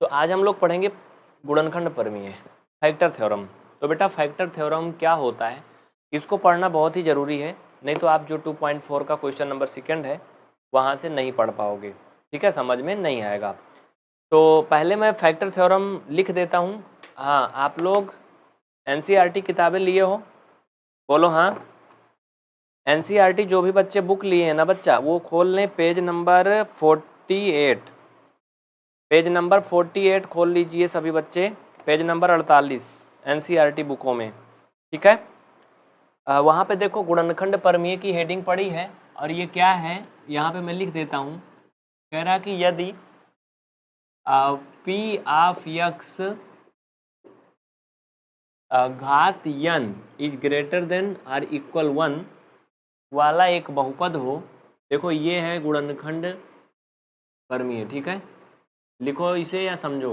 तो आज हम लोग पढ़ेंगे गुणनखंड प्रमेय, फैक्टर थ्योरम। तो बेटा फैक्टर थ्योरम क्या होता है, इसको पढ़ना बहुत ही ज़रूरी है, नहीं तो आप जो 2.4 का क्वेश्चन नंबर 2 है वहाँ से नहीं पढ़ पाओगे, ठीक है, समझ में नहीं आएगा। तो पहले मैं फैक्टर थ्योरम लिख देता हूँ। हाँ, आप लोग NCERT किताबें लिए हो? बोलो हाँ। NCERT जो भी बच्चे बुक लिए हैं ना बच्चा, वो खोल लें पेज नंबर 48। पेज नंबर 48 खोल लीजिए सभी बच्चे, पेज नंबर 48 NCERT बुकों में, ठीक है। वहाँ पे देखो गुणनखंड प्रमेय की हेडिंग पड़ी है और ये क्या है यहाँ पे मैं लिख देता हूँ। कह रहा कि यदि P ऑफ x घात n इज ग्रेटर देन और इक्वल 1 वाला एक बहुपद हो, देखो ये है गुणनखंड प्रमेय, ठीक है। लिखो इसे या समझो,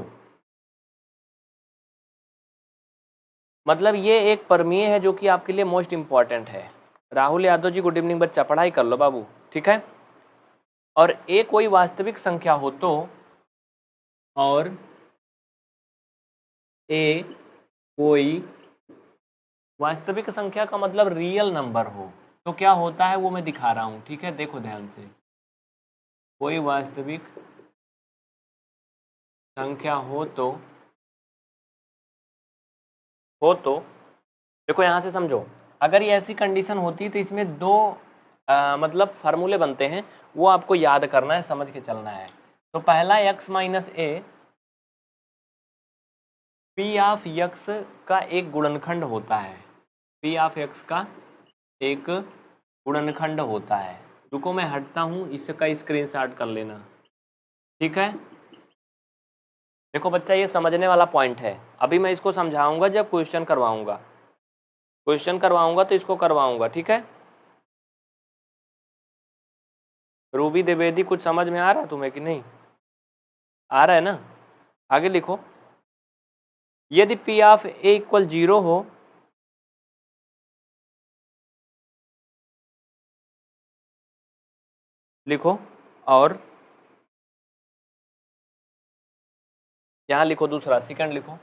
मतलब ये एक प्रमेय है जो कि आपके लिए मोस्ट इम्पॉर्टेंट है। राहुल यादव जी गुड इवनिंग बच्चा, पढ़ाई कर लो बाबू, ठीक है। और ए कोई वास्तविक संख्या हो तो, और ए कोई वास्तविक संख्या का मतलब रियल नंबर हो तो क्या होता है वो मैं दिखा रहा हूँ, ठीक है। देखो ध्यान से, कोई वास्तविक संख्या हो तो देखो यहाँ से समझो, अगर ये ऐसी कंडीशन होती तो इसमें दो मतलब फार्मूले बनते हैं, वो आपको याद करना है, समझ के चलना है। तो पहला x minus A P of x का एक गुणनखंड होता है, पी ऑफ x का एक गुणनखंड होता है। रुको मैं हटता हूँ, इसका स्क्रीनशॉट कर लेना, ठीक है। देखो बच्चा ये समझने वाला पॉइंट है, अभी मैं इसको समझाऊंगा जब क्वेश्चन करवाऊंगा तो इसको करवाऊंगा, ठीक है। रूबी द्विवेदी कुछ समझ में आ रहा है तुम्हें कि नहीं आ रहा है ना? आगे लिखो, यदि पी ऑफ ए इक्वल 0 हो, लिखो, और यहां लिखो दूसरा, सेकंड लिखो।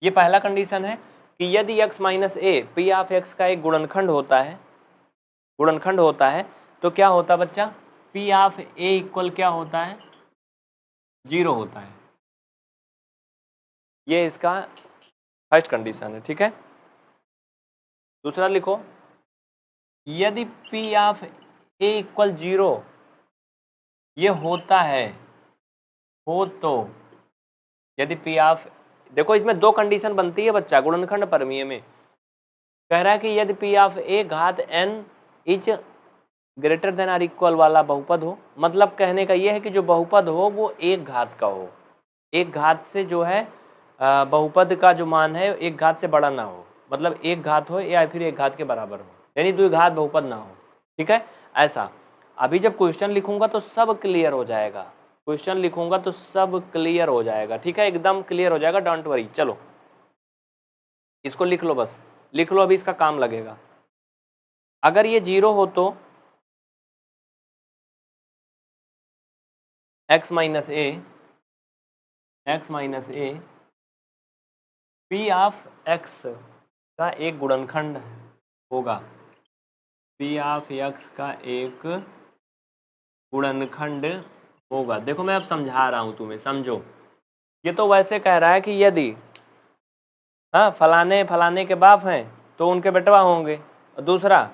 ये पहला कंडीशन है कि यदि x minus A P of x का एक गुणनखंड होता है तो क्या होता बच्चा, पी ऑफ ए इक्वल क्या होता है, 0 होता है। ये इसका फर्स्ट कंडीशन है, ठीक है। दूसरा लिखो, यदि पी ऑफ ए इक्वल 0 ये होता है, हो तो, यदि पी ऑफ, देखो इसमें दो कंडीशन बनती है बच्चा गुणनखंड प्रमेय में। कह रहा है कि यदि पी ऑफ ए घात n इज ग्रेटर देन और इक्वल वाला बहुपद हो, मतलब कहने का यह है कि जो बहुपद हो वो एक घात का हो, एक घात से जो है बहुपद का जो मान है एक घात से बड़ा ना हो, मतलब एक घात हो या फिर एक घात के बराबर हो, यानी द्विघात बहुपद ना हो, ठीक है। ऐसा अभी जब क्वेश्चन लिखूंगा तो सब क्लियर हो जाएगा, क्वेश्चन लिखूंगा तो सब क्लियर हो जाएगा, ठीक है, एकदम क्लियर हो जाएगा, डोंट वरी। चलो इसको लिख लो, बस लिख लो, अभी इसका काम लगेगा। अगर ये 0 हो तो x minus A P of x का एक गुणनखंड होगा, पी ऑफ x का एक गुणनखंड होगा। देखो मैं अब समझा रहा हूं तुम्हें, समझो। ये तो वैसे कह रहा है कि यदि हाँ फलाने फलाने के बाप हैं तो उनके बेटवा होंगे, और दूसरा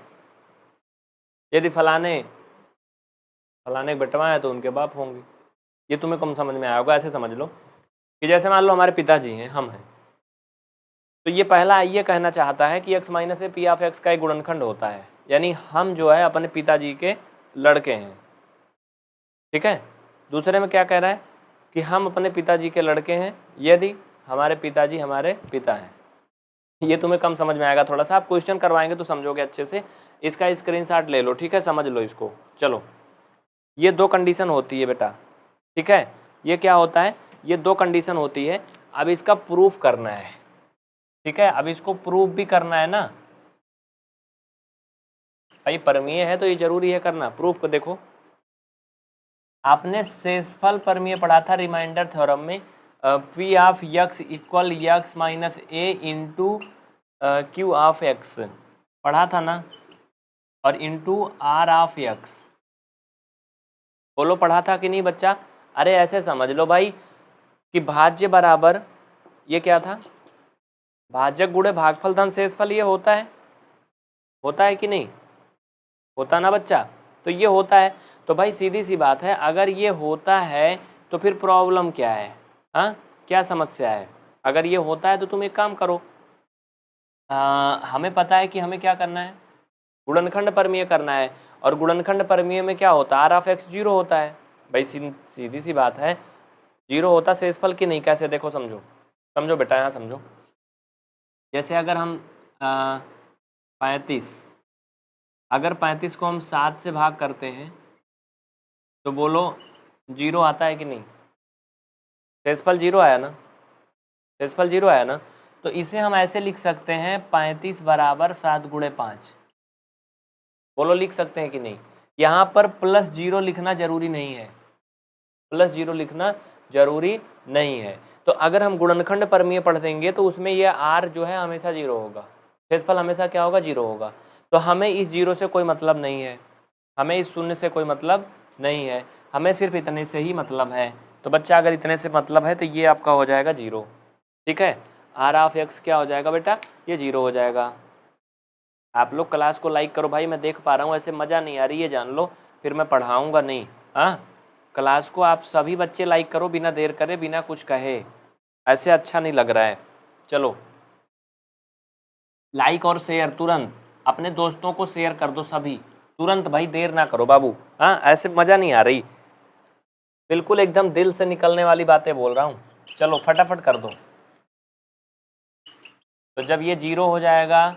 यदि फलाने फलाने के बेटवा हैं तो उनके बाप होंगे। ये तुम्हें कम समझ में आया होगा, ऐसे समझ लो कि जैसे मान लो हमारे पिताजी हैं, हम हैं, तो ये पहला ये कहना चाहता है कि x minus A P of x का एक गुणनखंड होता है, यानी हम जो है अपने पिताजी के लड़के हैं, ठीक है। दूसरे में क्या कह रहा है कि हम अपने पिताजी के लड़के हैं यदि हमारे पिताजी हमारे पिता हैं। ये तुम्हें कम समझ में आएगा थोड़ा सा, आप क्वेश्चन करवाएंगे तो समझोगे अच्छे से। इसका स्क्रीनशॉट ले लो, ठीक है, समझ लो इसको। चलो ये दो कंडीशन होती है बेटा, ठीक है, ये क्या होता है, ये दो कंडीशन होती है। अब इसका प्रूफ करना है, ठीक है, अब इसको प्रूफ भी करना है ना भाई, प्रमेय है तो ये जरूरी है करना। प्रूफ को देखो, आपने शेषफल प्रमेय पढ़ा था रिमाइंडर थ्योरम में, P of x equal x minus A into Q of x पढ़ा था ना, और इंटू आर ऑफ यक्स, बोलो पढ़ा था कि नहीं बच्चा? अरे ऐसे समझ लो भाई कि भाज्य बराबर ये क्या था, भाजक गुणे भागफल धन शेषफल, ये होता है कि नहीं होता ना बच्चा? तो ये होता है, तो भाई सीधी सी बात है, अगर ये होता है तो फिर प्रॉब्लम क्या है? हाँ, क्या समस्या है? अगर ये होता है तो तुम एक काम करो, हमें पता है कि हमें क्या करना है, गुणनखंड प्रमेय करना है, और गुणनखंड प्रमेय में क्या होता है, आर ऑफ एक्स जीरो होता है। भाई सीधी सी बात है, जीरो होता शेषफल की नहीं, कैसे देखो, समझो बेटा, यहाँ समझो। जैसे अगर हम 35, अगर 35 को हम 7 से भाग करते हैं तो बोलो जीरो आता है कि नहीं? शेषफल जीरो आया ना, शेषफल जीरो आया ना, तो इसे हम ऐसे लिख सकते हैं 35 बराबर 7 गुणे 5, बोलो लिख सकते हैं कि नहीं? यहाँ पर प्लस जीरो लिखना जरूरी नहीं है, प्लस जीरो लिखना जरूरी नहीं है। तो अगर हम गुणनखंड प्रमेय पढ़ देंगे तो उसमें यह आर जो है हमेशा जीरो होगा, शेषफल हमेशा क्या होगा, जीरो होगा। तो हमें इस जीरो से कोई मतलब नहीं है, हमें इस शून्य से कोई मतलब नहीं है, हमें सिर्फ इतने से ही मतलब है। तो बच्चा अगर इतने से मतलब है तो ये आपका हो जाएगा जीरो, ठीक है। आर ऑफ एक्स क्या हो जाएगा बेटा, ये जीरो हो जाएगा। आप लोग क्लास को लाइक करो भाई, मैं देख पा रहा हूँ, ऐसे मज़ा नहीं आ रही है जान लो, फिर मैं पढ़ाऊँगा नहीं। हाँ, क्लास को आप सभी बच्चे लाइक करो, बिना देर करे, बिना कुछ कहे, ऐसे अच्छा नहीं लग रहा है। चलो लाइक और शेयर तुरंत, अपने दोस्तों को शेयर कर दो सभी तुरंत भाई, देर ना करो बाबू। हाँ, ऐसे मज़ा नहीं आ रही, बिल्कुल एकदम दिल से निकलने वाली बातें बोल रहा हूँ। चलो फटाफट कर दो। तो जब ये जीरो हो जाएगा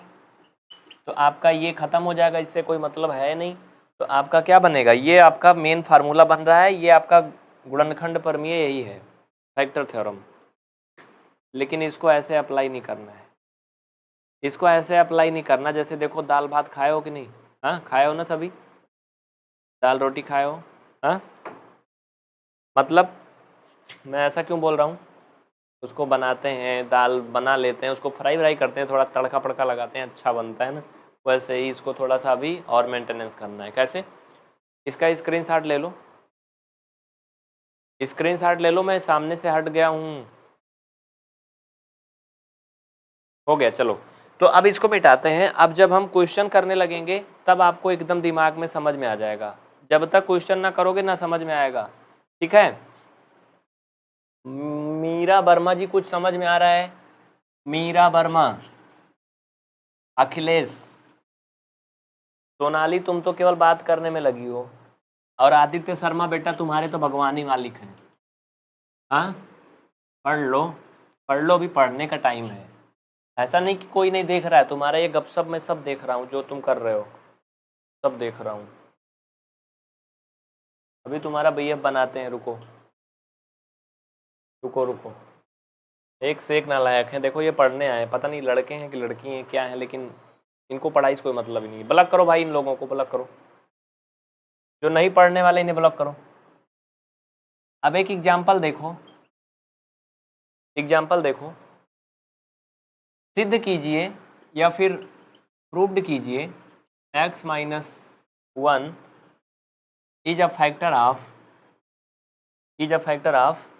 तो आपका ये ख़त्म हो जाएगा, इससे कोई मतलब है नहीं। तो आपका क्या बनेगा, ये आपका मेन फार्मूला बन रहा है, ये आपका गुणनखंड प्रमेय यही है, फैक्टर थ्योरम। लेकिन इसको ऐसे अप्लाई नहीं करना है, इसको ऐसे अप्लाई नहीं करना। जैसे देखो दाल भात खाए हो कि नहीं? हाँ खाए हो ना सभी, दाल रोटी खाए हो? हाँ, मतलब मैं ऐसा क्यों बोल रहा हूँ, उसको बनाते हैं, दाल बना लेते हैं, उसको फ्राई व्राई करते हैं, थोड़ा तड़का पड़का लगाते हैं, अच्छा बनता है ना, वैसे ही इसको थोड़ा सा अभी और मेंटेनेंस करना है। कैसे? इसका स्क्रीनशॉट ले लो, स्क्रीनशॉट ले लो, मैं सामने से हट गया हूँ, हो गया। चलो तो अब इसको मिटाते हैं। अब जब हम क्वेश्चन करने लगेंगे तब आपको एकदम दिमाग में समझ में आ जाएगा, जब तक क्वेश्चन ना करोगे ना समझ में आएगा, ठीक है। मीरा वर्मा जी कुछ समझ में आ रहा है? मीरा वर्मा, अखिलेश, सोनाली तुम तो केवल बात करने में लगी हो, और आदित्य शर्मा बेटा तुम्हारे तो भगवान ही मालिक हैं। हाँ पढ़ लो भी, पढ़ने का टाइम है, ऐसा नहीं कि कोई नहीं देख रहा है तुम्हारा ये गपशप, मैं सब देख रहा हूँ, जो तुम कर रहे हो सब देख रहा हूँ। अभी तुम्हारा भैया बनाते हैं, रुको रुको रुको, एक से एक नालायक हैं। देखो ये पढ़ने आए, पता नहीं लड़के हैं कि लड़की हैं क्या है, लेकिन इनको पढ़ाई से कोई मतलब ही नहीं है। ब्लॉक करो भाई, इन लोगों को ब्लॉक करो, जो नहीं पढ़ने वाले इन्हें ब्लॉक करो। अब एक एग्जाम्पल देखो, एग्जाम्पल देखो, सिद्ध कीजिए या फिर प्रूव्ड कीजिए x minus 1 is a factor of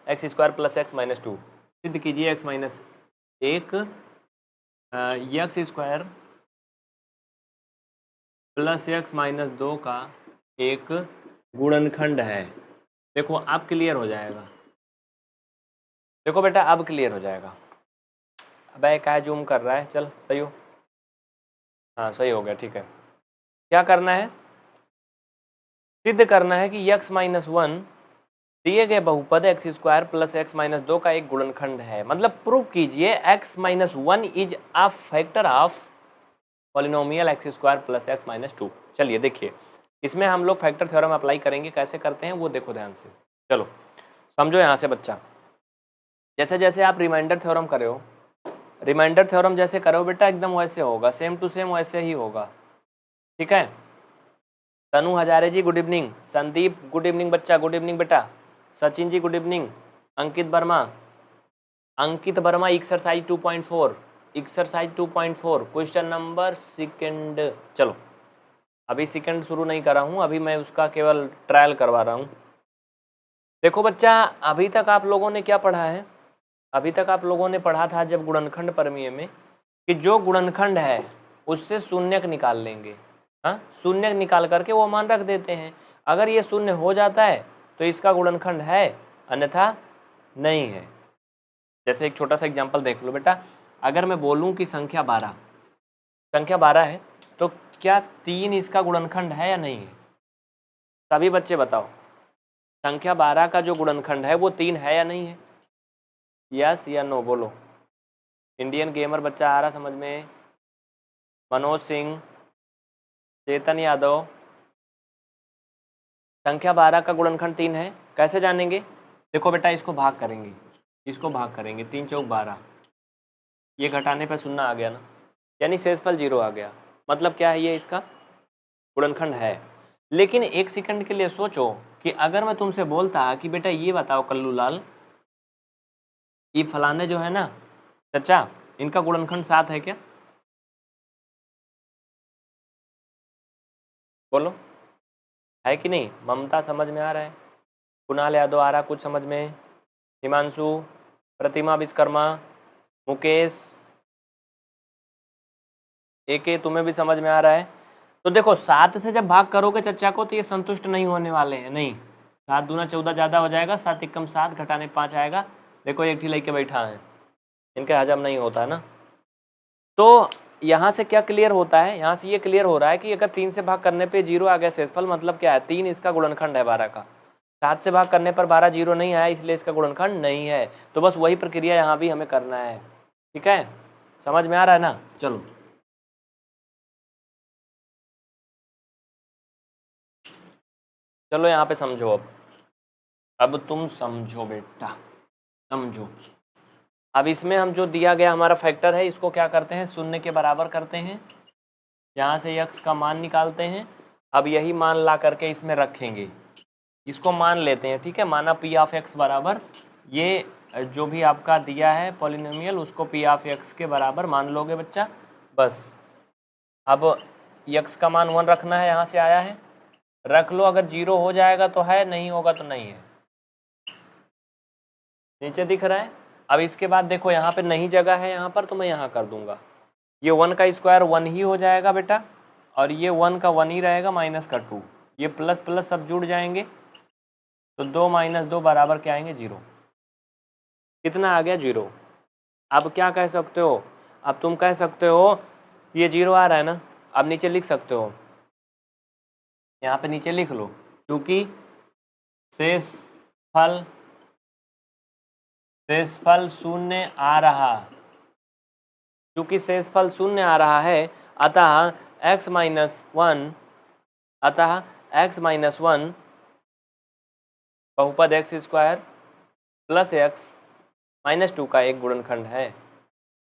x square plus x minus 2। सिद्ध कीजिए x minus 1 x square plus x minus 2 का एक गुणनखंड है। देखो अब क्लियर हो जाएगा, देखो बेटा अब क्लियर हो जाएगा। अबे क्या जूम कर रहा है, चल सही हो, हाँ सही हो गया, ठीक है। क्या करना है, सिद्ध करना है कि x माइनस 1 दिए गए बहुपद x square plus x minus 2 का एक गुणनखंड है। मतलब प्रूव कीजिए x minus 1 is a factor of polynomial x square plus x minus 2। चलिए देखिए, इसमें हम लोग फैक्टर थ्योरम अप्लाई करेंगे, कैसे करते हैं वो देखो ध्यान से। चलो समझो यहाँ से बच्चा, जैसे जैसे आप रिमाइंडर थ्योरम करे हो, रिमाइंडर थ्योरम जैसे करो बेटा एकदम वैसे होगा, सेम टू सेम वैसे ही होगा, ठीक है। Tanu Hazare ji good evening, Sandeep good evening बच्चा, गुड इवनिंग बेटा, Sachin ji good evening, Ankit Verma exercise 2.4, exercise 2.4 question number second. चलो अभी सेकंड शुरू नहीं कर रहा हूँ, अभी मैं उसका केवल ट्रायल करवा रहा हूँ। देखो बच्चा, अभी तक आप लोगों ने क्या पढ़ा है? अभी तक आप लोगों ने पढ़ा था जब गुणनखंड प्रमेय में कि जो गुणनखंड है उससे शून्यक निकाल लेंगे। हाँ, शून्यक निकाल करके वो मान रख देते हैं। अगर ये शून्य हो जाता है तो इसका गुणनखंड है, अन्यथा नहीं है। जैसे एक छोटा सा एग्जांपल देख लो बेटा, अगर मैं बोलूं कि संख्या 12 है तो क्या 3 इसका गुणनखंड है या नहीं है? सभी बच्चे बताओ, संख्या 12 का जो गुणनखंड है वो 3 है या नहीं है? यस या नो बोलो। इंडियन गेमर बच्चा आ रहा समझ में? मनोज सिंह, चेतन यादव, संख्या 12 का गुणनखंड 3 है, कैसे जानेंगे? देखो बेटा, इसको भाग करेंगे, 3 चौक 12, ये घटाने पर शून्य आ गया ना, यानी शेषफल 0 आ गया। मतलब क्या है, ये इसका गुणनखंड है। लेकिन एक सेकंड के लिए सोचो कि अगर मैं तुमसे बोलता कि बेटा ये बताओ कल्लू लाल, ये फलाने जो है ना चचा, इनका गुणनखंड 7 है क्या? बोलो, है कि नहीं? ममता समझ में आ रहा है? कुणाल यादव आ रहा कुछ समझ में? हिमांशु, प्रतिमा विश्वकर्मा, मुकेश, एक तुम्हें भी समझ में आ रहा है? तो देखो 7 से जब भाग करोगे चचा को तो ये संतुष्ट नहीं होने वाले हैं, नहीं। 7 दूना 14 ज़्यादा हो जाएगा, 7 एकम 7 घटाने 5 आएगा। देखो एक ही लेके बैठा है, इनके हजम नहीं होता है ना। तो यहाँ से क्या क्लियर होता है? यहाँ से ये क्लियर हो रहा है कि अगर 3 से भाग करने पे 0 आ गया शेषफल, मतलब क्या है? 3 इसका गुणनखंड है 12 का। 7 से भाग करने पर 12 0 नहीं आया, इसलिए इसका गुणनखंड नहीं है। तो बस वही प्रक्रिया यहाँ भी हमें करना है। ठीक है, समझ में आ रहा है ना? चलो चलो यहाँ पे समझो। अब तुम समझो बेटा, समझो। अब इसमें हम जो दिया गया हमारा फैक्टर है, इसको क्या करते हैं? शून्य के बराबर करते हैं। यहाँ से x का मान निकालते हैं। अब यही मान ला करके इसमें रखेंगे, इसको मान लेते हैं। ठीक है, माना पी ऑफ एक्स बराबर, ये जो भी आपका दिया है पॉलिनोमियल, उसको पी ऑफ एक्स के बराबर मान लोगे बच्चा, बस। अब x का मान 1 रखना है, यहाँ से आया है, रख लो। अगर 0 हो जाएगा तो है, नहीं होगा तो नहीं है। नीचे दिख रहा है? अब इसके बाद देखो यहाँ पे नहीं जगह है यहाँ पर, तो मैं यहाँ कर दूंगा। ये 1 का स्क्वायर 1 ही हो जाएगा बेटा, और ये 1 का 1 ही रहेगा, माइनस का 2, ये प्लस प्लस सब जुड़ जाएंगे, तो 2 माइनस 2 बराबर क्या आएंगे? 0। कितना आ गया? 0। अब क्या कह सकते हो? अब तुम कह सकते हो ये 0 आ रहा है ना, अब नीचे लिख सकते हो, यहाँ पे नीचे लिख लो, क्योंकि शेषफल शून्य आ रहा, क्योंकि शेषफल शून्य आ रहा है, अतः x माइनस 1 बहुपद x square plus x minus 2 का एक गुणनखंड है।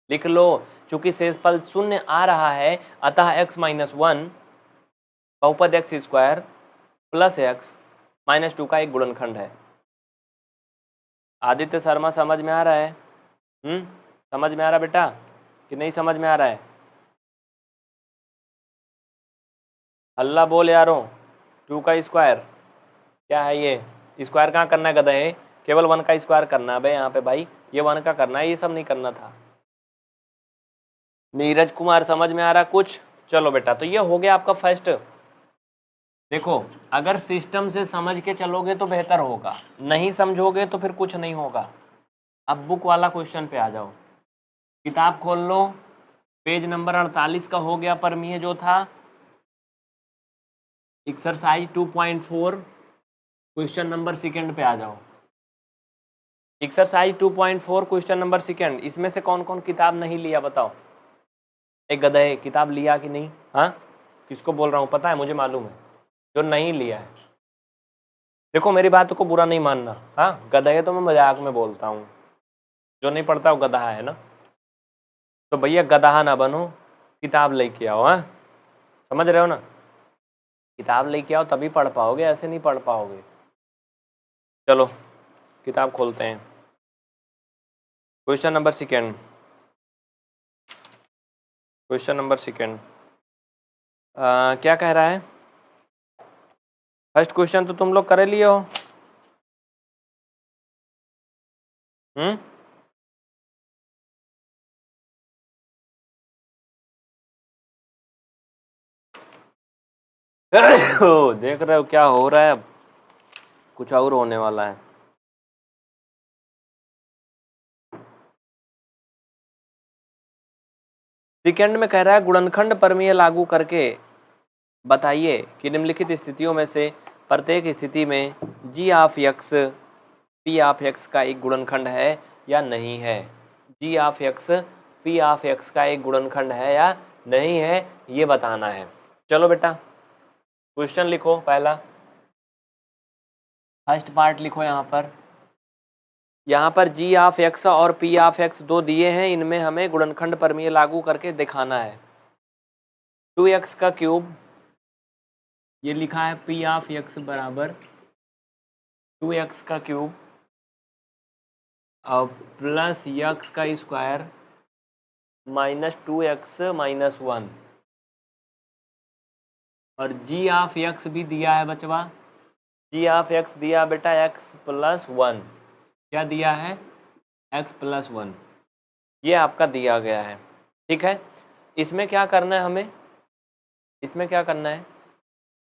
लिख लो, चूंकि शेषफल शून्य आ रहा है, अतः x माइनस 1 बहुपद x square plus x minus 2 का एक गुणनखंड है। आदित्य शर्मा समझ में आ रहा है? समझ में आ रहा बेटा कि नहीं समझ में आ रहा है? अल्लाह बोल यारों, 2 का स्क्वायर क्या है? ये स्क्वायर कहाँ करना है गधे? केवल 1 का स्क्वायर करना है भाई यहाँ पे, भाई ये 1 का करना है, ये सब नहीं करना था। नीरज कुमार समझ में आ रहा कुछ? चलो बेटा, तो ये हो गया आपका फर्स्ट। देखो, अगर सिस्टम से समझ के चलोगे तो बेहतर होगा, नहीं समझोगे तो फिर कुछ नहीं होगा। अब बुक वाला क्वेश्चन पे आ जाओ, किताब खोल लो, पेज नंबर 48 का हो गया परमीय जो था, एक्सरसाइज 2.4 क्वेश्चन नंबर सेकंड पे आ जाओ। एक्सरसाइज 2.4 क्वेश्चन नंबर सेकंड, इसमें से कौन कौन किताब नहीं लिया बताओ? एक गधे, किताब लिया कि नहीं? हाँ, किसको बोल रहा हूँ पता है? मुझे मालूम है, जो नहीं लिया है। देखो मेरी बात को बुरा नहीं मानना, हाँ गधे तो मैं मजाक में बोलता हूँ, जो नहीं पढ़ता वो गधा है ना। तो भैया गधा ना बनो, किताब लेके आओ। हाँ, समझ रहे हो ना? किताब लेके आओ तभी पढ़ पाओगे, ऐसे नहीं पढ़ पाओगे। चलो किताब खोलते हैं। Question number second, question number second क्या कह रहा है? फर्स्ट क्वेश्चन तो तुम लोग कर लिए हो। देख रहे हो क्या हो रहा है? अब कुछ और होने वाला है। सेकेंड में कह रहा है गुणनखंड प्रमेय लागू करके बताइए कि निम्नलिखित स्थितियों में से प्रत्येक स्थिति में G of X P of X का एक गुणनखंड है या नहीं है। G of X P of X का एक गुणनखंड है या नहीं है, ये बताना है। चलो बेटा क्वेश्चन लिखो। पहला फर्स्ट पार्ट लिखो। यहाँ पर जी ऑफ एक्स और पी ऑफ एक्स दो दिए हैं, इनमें हमें गुणनखंड प्रमेय लागू करके दिखाना है। 2x का क्यूब, ये लिखा है पी ऑफ एक्स बराबर 2x का क्यूब और प्लस एक्स का स्क्वायर माइनस 2x माइनस 1, और जी ऑफ एक्स भी दिया है बचवा। जी ऑफ एक्स दिया बेटा x प्लस 1। क्या दिया है? x plus 1। ये आपका दिया गया है, ठीक है। इसमें क्या करना है हमें? इसमें क्या करना है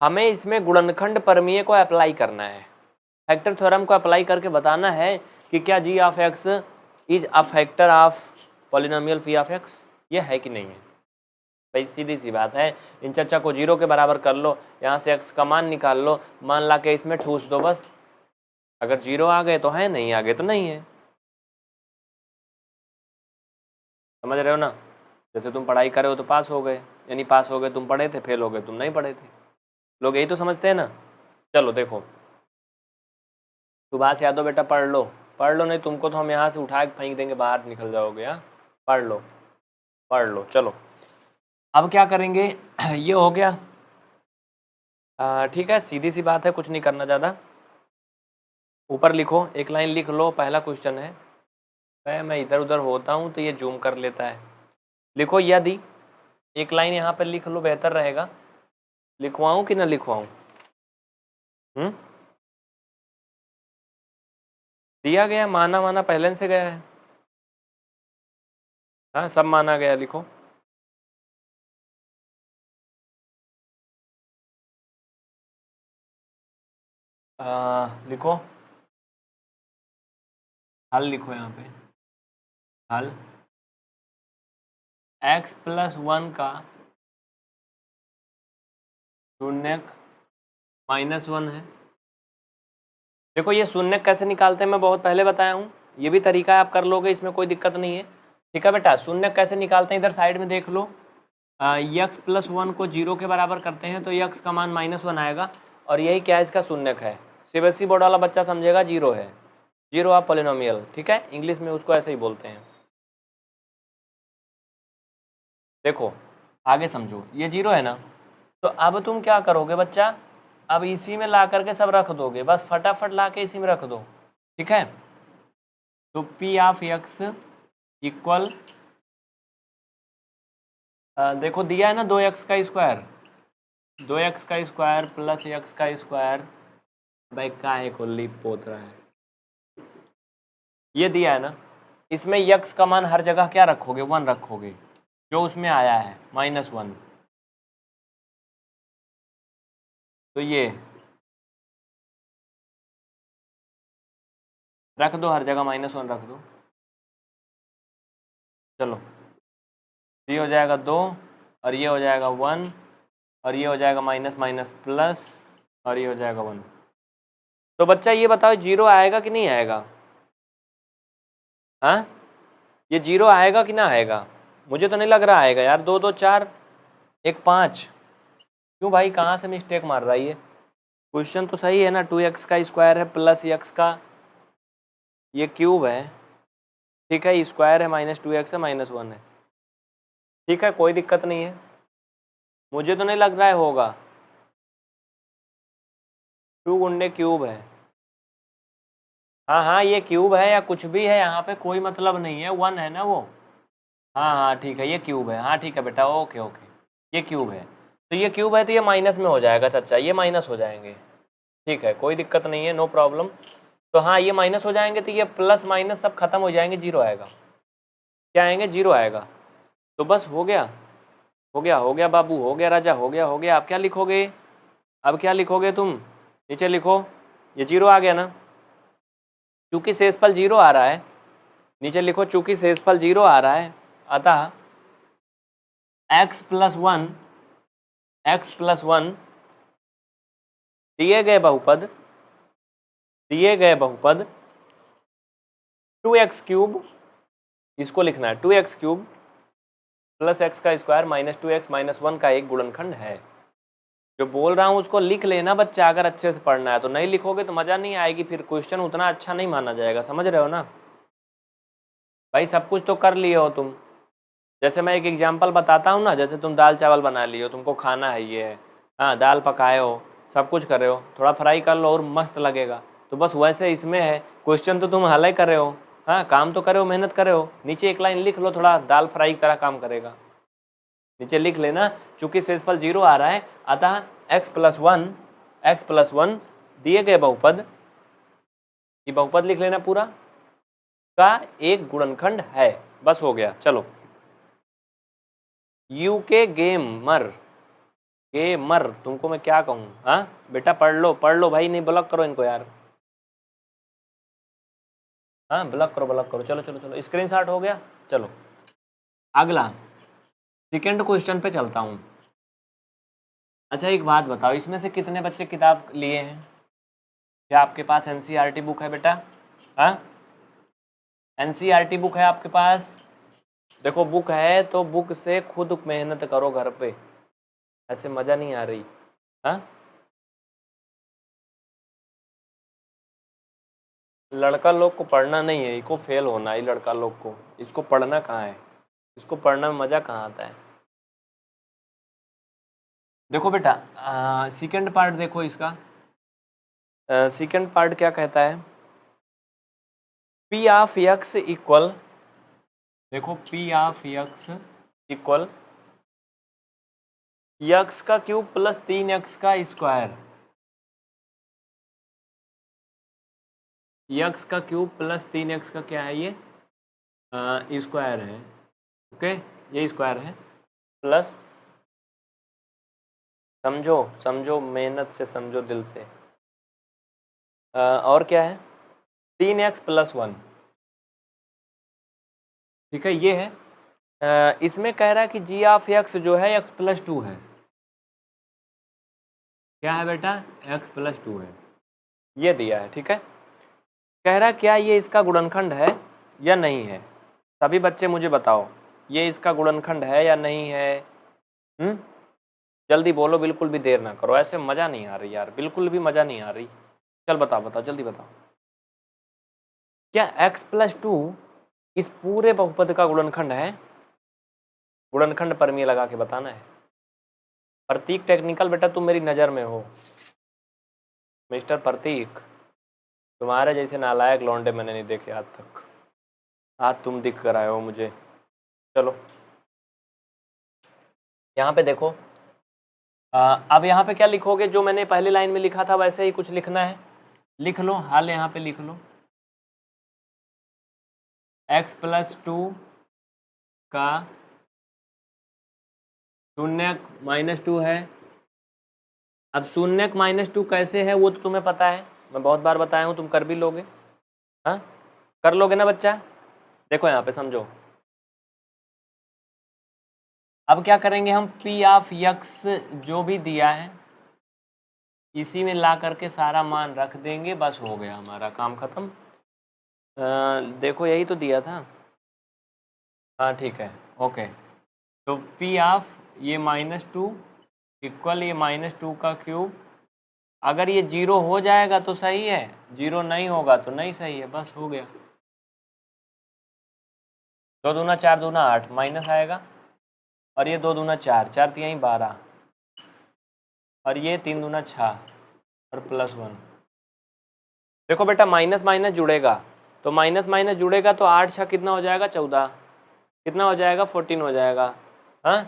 हमें? इसमें गुणनखंड प्रमेय को अप्लाई करना है। फैक्टर थ्योरम को अप्लाई करके बताना है कि क्या G of X is a factor of polynomial P of X, ये है कि नहीं है। भाई सीधी सी बात है, इन चर्चा को जीरो के बराबर कर लो, यहाँ से एक्स का मान निकाल लो, मान ला के इसमें ठूस दो बस। अगर जीरो आ गए तो है, नहीं आ गए तो नहीं है। समझ रहे हो ना? जैसे तुम पढ़ाई करे हो तो पास हो गए, यानी पास हो गए तुम पढ़े थे, फेल हो गए तुम नहीं पढ़े थे। लोग यही तो समझते हैं ना। चलो देखो, सुभाष यादव बेटा पढ़ लो, पढ़ लो, नहीं तुमको तो हम यहाँ से उठा के फेंक देंगे, बाहर निकल जाओगे। हाँ पढ़ लो, पढ़ लो। चलो अब क्या करेंगे? ये हो गया, ठीक है, सीधी सी बात है, कुछ नहीं करना ज़्यादा। ऊपर लिखो, एक लाइन लिख लो, पहला क्वेश्चन है। मैं इधर उधर होता हूँ तो ये जूम कर लेता है। लिखो यदि, एक लाइन यहाँ पर लिख लो, बेहतर रहेगा। लिखवाऊँ कि ना लिखवाऊँ? दिया गया, माना माना पहले से गया है। हाँ सब माना गया, लिखो। लिखो, हल लिखो यहाँ पे। हल x प्लस 1 का शून्यक माइनस 1 है। देखो ये शून्यक कैसे निकालते हैं मैं बहुत पहले बताया हूँ, ये भी तरीका है, आप कर लोगे, इसमें कोई दिक्कत नहीं है। ठीक है बेटा, शून्यक कैसे निकालते हैं इधर साइड में देख लो। x प्लस 1 को जीरो के बराबर करते हैं तो x का मान माइनस 1 आएगा, और यही क्या है, इसका शून्यक है। सीबीएसई बोर्ड वाला बच्चा समझेगा जीरो है, जीरो ऑफ पॉलिनोमियल, ठीक है, इंग्लिश में उसको ऐसे ही बोलते हैं। देखो आगे समझो, ये जीरो है ना, तो अब तुम क्या करोगे बच्चा, अब इसी में ला करके सब रख दोगे, बस फटाफट ला के इसी में रख दो, ठीक है। तो पी ऑफ एक्स इक्वल, देखो दिया है ना 2x का स्क्वायर, 2x का स्क्वायर प्लस एक्स का स्क्वायर, भाई काहे को लीप पोत रहा है, ये दिया है ना। इसमें x का मान हर जगह क्या रखोगे, 1 रखोगे, जो उसमें आया है -1। तो ये रख दो, हर जगह -1 रख दो। चलो ये हो जाएगा 2, और ये हो जाएगा 1, और ये हो जाएगा माइनस माइनस प्लस, और ये हो जाएगा 1। तो बच्चा ये बताओ जीरो आएगा कि नहीं आएगा? हाँ ये जीरो आएगा कि ना आएगा? मुझे तो नहीं लग रहा आएगा यार। 2 2 4 1 5, क्यों भाई, कहाँ से मिस्टेक मार रहा है ये? क्वेश्चन तो सही है ना, 2x का स्क्वायर है प्लस x का ये क्यूब है, ठीक है, स्क्वायर है, -2x है, -1 है, ठीक है, कोई दिक्कत नहीं है। मुझे तो नहीं लग रहा है होगा। टू गुंडे क्यूब है। हाँ हाँ ये क्यूब है या कुछ भी है, यहाँ पे कोई मतलब नहीं है, 1 है ना वो। हाँ हाँ ठीक है, ये क्यूब है। हाँ ठीक है बेटा, ओके ओके, ये क्यूब है। तो ये क्यूब है तो ये माइनस में हो जाएगा चाचा, ये माइनस हो जाएंगे। ठीक है, कोई दिक्कत नहीं है, नो प्रॉब्लम। तो हाँ ये माइनस हो जाएंगे तो ये प्लस माइनस सब खत्म हो जाएंगे, जीरो आएगा। क्या आएंगे? जीरो आएगा। तो बस हो गया, हो गया, हो गया बाबू, हो गया राजा, हो गया, हो गया। आप क्या लिखोगे? अब क्या लिखोगे तुम? नीचे लिखो, ये जीरो आ गया ना, चूंकि शेषफल जीरो आ रहा है। नीचे लिखो, चूंकि शेषफल जीरो आ रहा है, अतः x plus one, x plus one दिए गए बहुपद, दिए गए बहुपद 2x क्यूब, इसको लिखना है 2x क्यूब प्लस एक्स का स्क्वायर माइनस 2x माइनस 1 का एक गुणनखंड है। जो बोल रहा हूँ उसको लिख लेना बच्चा, अगर अच्छे से पढ़ना है तो। नहीं लिखोगे तो मज़ा नहीं आएगी, फिर क्वेश्चन उतना अच्छा नहीं माना जाएगा, समझ रहे हो ना भाई? सब कुछ तो कर लिए हो तुम। जैसे मैं एक एग्जांपल बताता हूँ ना, जैसे तुम दाल चावल बना लिए हो, तुमको खाना है ये है, हाँ दाल पकाए हो, सब कुछ कर रहे हो, थोड़ा फ्राई कर लो और मस्त लगेगा। तो बस वैसे इसमें है, क्वेश्चन तो तुम हल ही कर रहे हो, हाँ काम तो करे हो, मेहनत करे हो। नीचे एक लाइन लिख लो, थोड़ा दाल फ्राई की तरह काम करेगा। नीचे लिख लेना, चूंकि शेषफल जीरो आ रहा है, अतः x प्लस वन दिए गए बहुपद, ये बहुपद लिख लेना पूरा, का एक गुणनखंड है। बस हो गया। चलो, यूके गेमर, गेमर तुमको मैं क्या कहूँ? हाँ बेटा पढ़ लो भाई, नहीं ब्लॉक करो इनको यार। हाँ ब्लॉक करो, ब्लॉक करो। चलो चलो चलो, स्क्रीनशॉट हो गया। चलो अगला सेकेंड क्वेश्चन पे चलता हूँ। अच्छा एक बात बताओ, इसमें से कितने बच्चे किताब लिए हैं? क्या आपके पास एनसीईआरटी बुक है बेटा? हाँ एनसीईआरटी बुक है आपके पास? देखो बुक है तो बुक से खुद मेहनत करो घर पे, ऐसे मज़ा नहीं आ रही। हाँ लड़का लोग को पढ़ना नहीं है, इसको फेल होना है लड़का लोग को, इसको पढ़ना कहाँ है, इसको पढ़ना में मज़ा कहाँ आता है? देखो बेटा सेकंड पार्ट देखो इसका, सेकंड पार्ट क्या कहता है? पी ऑफ एक्स इक्वल, देखो P of x equal x का क्यूब प्लस 3x का स्क्वायर, एक्स का क्यूब प्लस 3x का क्या है ये? स्क्वायर है। ओके ये स्क्वायर है, प्लस, समझो समझो मेहनत से समझो, दिल से। और क्या है? 3x प्लस 1, ठीक है ये है। इसमें कह रहा है कि जी ऑफ एक्स जो है x प्लस 2 है। क्या है बेटा? x प्लस 2 है, ये दिया है। ठीक है, कह रहा है क्या ये इसका गुणनखंड है या नहीं है? सभी बच्चे मुझे बताओ, ये इसका गुणनखंड है या नहीं है? जल्दी बोलो, बिल्कुल भी देर ना करो, ऐसे मज़ा नहीं आ रही यार, बिल्कुल भी मज़ा नहीं आ रही। चल बताओ बताओ जल्दी बताओ, क्या x प्लस 2 इस पूरे बहुपद का गुणनखंड है? गुणनखंड परमीय लगा के बताना है। प्रतीक टेक्निकल बेटा तुम मेरी नज़र में हो, मिस्टर प्रतीक, तुम्हारे जैसे नालायक लौंडे मैंने नहीं देखे आज तक, आज तुम दिख कर आए हो मुझे। चलो यहाँ पे देखो, अब यहाँ पे क्या लिखोगे? जो मैंने पहली लाइन में लिखा था वैसे ही कुछ लिखना है, लिख लो हाल, यहाँ पे लिख लो x प्लस 2 का शून्यक माइनस 2 है। अब शून्यक माइनस 2 कैसे है वो तो तुम्हें पता है, मैं बहुत बार बताया हूँ, तुम कर भी लोगे। हाँ कर लोगे ना बच्चा? देखो यहाँ पे समझो, अब क्या करेंगे हम? पी ऑफ एक्स जो भी दिया है इसी में ला करके सारा मान रख देंगे, बस हो गया हमारा काम खत्म। देखो यही तो दिया था। हाँ ठीक है ओके, तो पी ऑफ ये माइनस 2 इक्वल ये माइनस 2 का क्यूब, अगर ये जीरो हो जाएगा तो सही है, जीरो नहीं होगा तो नहीं सही है, बस हो गया। 2 दूना 4 दूना 8 माइनस आएगा, और ये 2 दूना 4, 4 तिहाई 12, और ये 3 दूना 6, और +1। देखो बेटा माइनस माइनस जुड़ेगा, तो माइनस माइनस जुड़ेगा तो 8 छः कितना हो जाएगा 14, कितना हो जाएगा 14 हो जाएगा। हाँ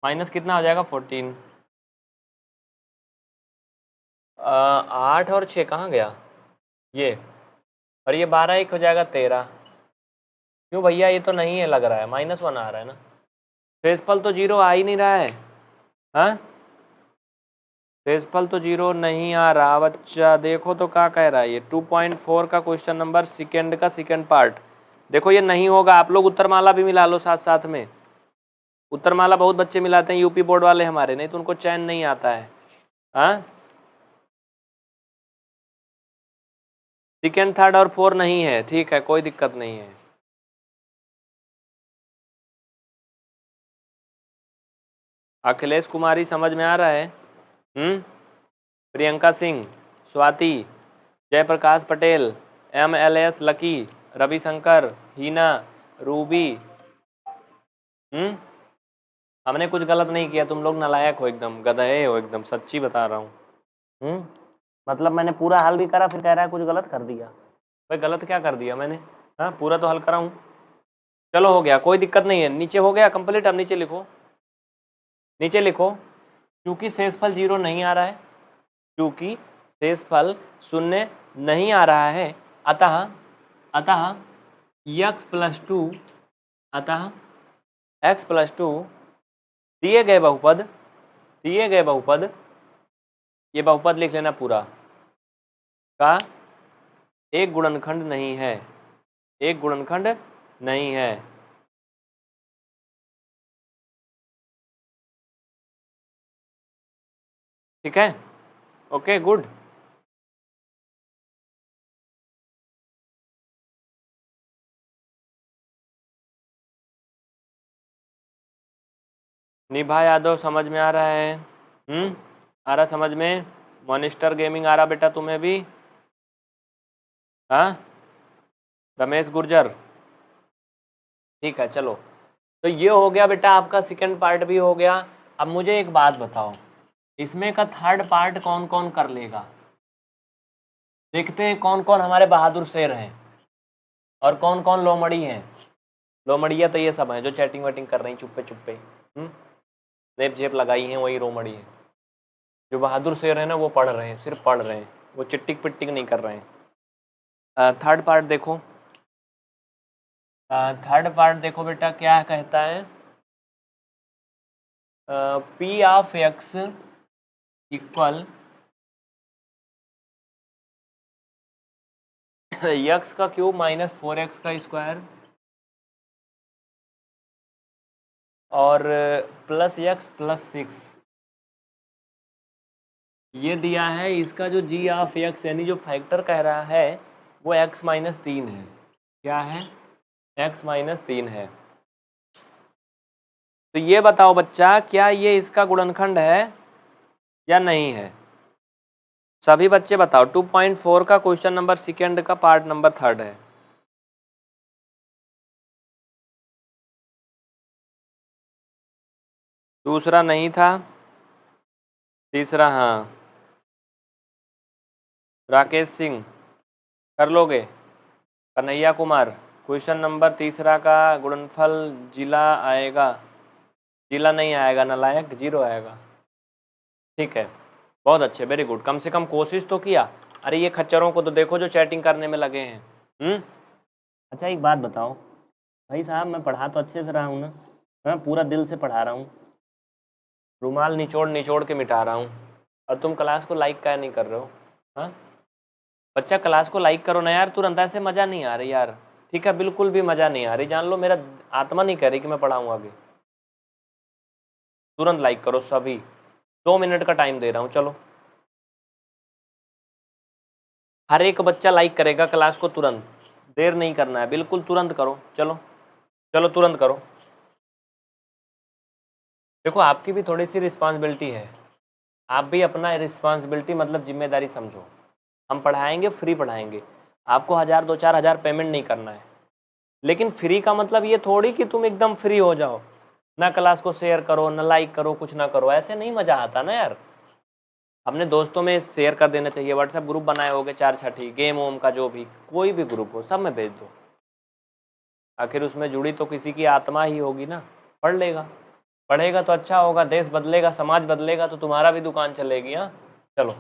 माइनस कितना हो जाएगा 14। 8 और 6 कहाँ गया ये, और ये 12 1 हो जाएगा 13। क्यों भैया ये तो नहीं है लग रहा है, -1 आ रहा है ना, शेषफल तो 0 आ ही नहीं रहा है। हाँ शेषफल तो 0 नहीं आ रहा बच्चा। देखो तो क्या कह रहा है ये 2.4 का क्वेश्चन नंबर सेकेंड का सेकेंड पार्ट। देखो ये नहीं होगा, आप लोग उत्तरमाला भी मिला लो साथ साथ में। उत्तरमाला बहुत बच्चे मिलाते हैं यूपी बोर्ड वाले हमारे, नहीं तो उनको चैन नहीं आता है। हाँ सेकेंड थर्ड और 4 नहीं है, ठीक है कोई दिक्कत नहीं है। अखिलेश कुमारी समझ में आ रहा है। प्रियंका सिंह, स्वाति, जयप्रकाश पटेल, MLS लकी, रविशंकर, हीना, रूबी। हमने कुछ गलत नहीं किया, तुम लोग नालायक हो एकदम, गधे हो एकदम, सच्ची बता रहा हूँ। मतलब मैंने पूरा हल भी करा फिर कह रहा है कुछ गलत कर दिया। भाई गलत क्या कर दिया मैंने, हाँ पूरा तो हल करा हूँ। चलो हो गया कोई दिक्कत नहीं है, नीचे हो गया कंप्लीट। अब नीचे लिखो, नीचे लिखो क्योंकि शेषफल 0 नहीं आ रहा है, क्योंकि शेषफल 0 नहीं आ रहा है, अतः x + 2, अतः x + 2 दिए गए बहुपद, ये बहुपद लिख लेना पूरा, का एक गुणनखंड नहीं है, एक गुणनखंड नहीं है। ठीक है ओके गुड। निभा यादव समझ में आ रहा है, आ रहा समझ में। मॉनिस्टर गेमिंग आ रहा बेटा तुम्हें भी। हाँ रमेश गुर्जर, ठीक है चलो। तो ये हो गया बेटा आपका सेकंड पार्ट भी हो गया। अब मुझे एक बात बताओ, इसमें का थर्ड पार्ट कौन कौन कर लेगा, देखते हैं कौन कौन हमारे बहादुर शेर हैं और कौन कौन लोमड़ी हैं। लोमड़िया तो ये सब हैं जो चैटिंग वैटिंग कर रही हैं चुप्पे चुप्पे, जेब जेब लगाई हैं, वही रोमड़ी है। जो बहादुर शेर है ना वो पढ़ रहे हैं, सिर्फ पढ़ रहे हैं, वो चिट्टिक पिट्टिक नहीं कर रहे हैं। थर्ड पार्ट देखो, थर्ड पार्ट देखो बेटा क्या कहता है, P of x equal x का क्यूब -4x का स्क्वायर और +x + 6 ये दिया है। इसका जो g ऑफ x यानी जो फैक्टर कह रहा है वो x - 3 है। क्या है, x - 3 है। तो ये बताओ बच्चा क्या ये इसका गुणनखंड है या नहीं है, सभी बच्चे बताओ। 2.4 का क्वेश्चन नंबर सेकेंड का पार्ट नंबर थर्ड है। दूसरा नहीं था, तीसरा हाँ। राकेश सिंह कर लोगे, कन्हैया कुमार क्वेश्चन नंबर तीसरा का गुणनफल जिला आएगा, जिला नहीं आएगा नालायक, 0 आएगा। ठीक है बहुत अच्छे, वेरी गुड, कम से कम कोशिश तो किया। अरे ये खच्चरों को तो देखो जो चैटिंग करने में लगे हैं। अच्छा एक बात बताओ भाई साहब, मैं पढ़ा तो अच्छे से रहा हूँ ना, हाँ पूरा दिल से पढ़ा रहा हूँ, रुमाल निचोड़ निचोड़ के मिटा रहा हूँ, और तुम क्लास को लाइक क्या नहीं कर रहे हो। हाँ बच्चा क्लास को लाइक करो ना यार, तुरंत ऐसे मज़ा नहीं आ रही यार। ठीक है बिल्कुल भी मज़ा नहीं आ रही, जान लो मेरा आत्मा नहीं कह रही कि मैं पढ़ाऊँ आगे। तुरंत लाइक करो सभी, 2 मिनट का टाइम दे रहा हूँ। चलो हर एक बच्चा लाइक करेगा क्लास को तुरंत, देर नहीं करना है, बिल्कुल तुरंत करो। चलो चलो तुरंत करो। देखो आपकी भी थोड़ी सी रिस्पॉन्सिबिलिटी है, आप भी अपना रिस्पॉन्सिबिलिटी मतलब जिम्मेदारी समझो। हम पढ़ाएंगे, फ्री पढ़ाएंगे, आपको 1000 2 4 हज़ार पेमेंट नहीं करना है। लेकिन फ्री का मतलब ये थोड़ी कि तुम एकदम फ्री हो जाओ, ना क्लास को शेयर करो ना लाइक करो कुछ ना करो, ऐसे नहीं मज़ा आता ना यार। अपने दोस्तों में शेयर कर देना चाहिए, व्हाट्सएप ग्रुप बनाए होगे 4 छठी, गेम ओम का जो भी कोई भी ग्रुप हो सब में भेज दो, आखिर उसमें जुड़ी तो किसी की आत्मा ही होगी ना, पढ़ लेगा, पढ़ेगा तो अच्छा होगा, देश बदलेगा, समाज बदलेगा तो तुम्हारा भी दुकान चलेगी। हाँ चलो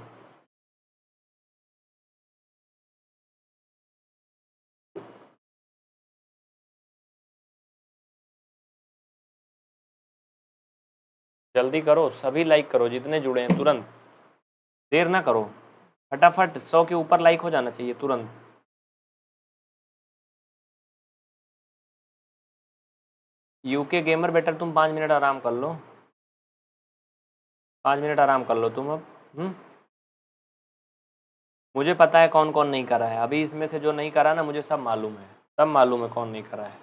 जल्दी करो, सभी लाइक करो जितने जुड़े हैं, तुरंत, देर ना करो, फटाफट 100 के ऊपर लाइक हो जाना चाहिए तुरंत। यूके गेमर बेटर तुम 5 मिनट आराम कर लो, 5 मिनट आराम कर लो तुम अब। मुझे पता है कौन कौन नहीं करा है, अभी इसमें से जो नहीं करा ना मुझे सब मालूम है, सब मालूम है कौन नहीं करा है।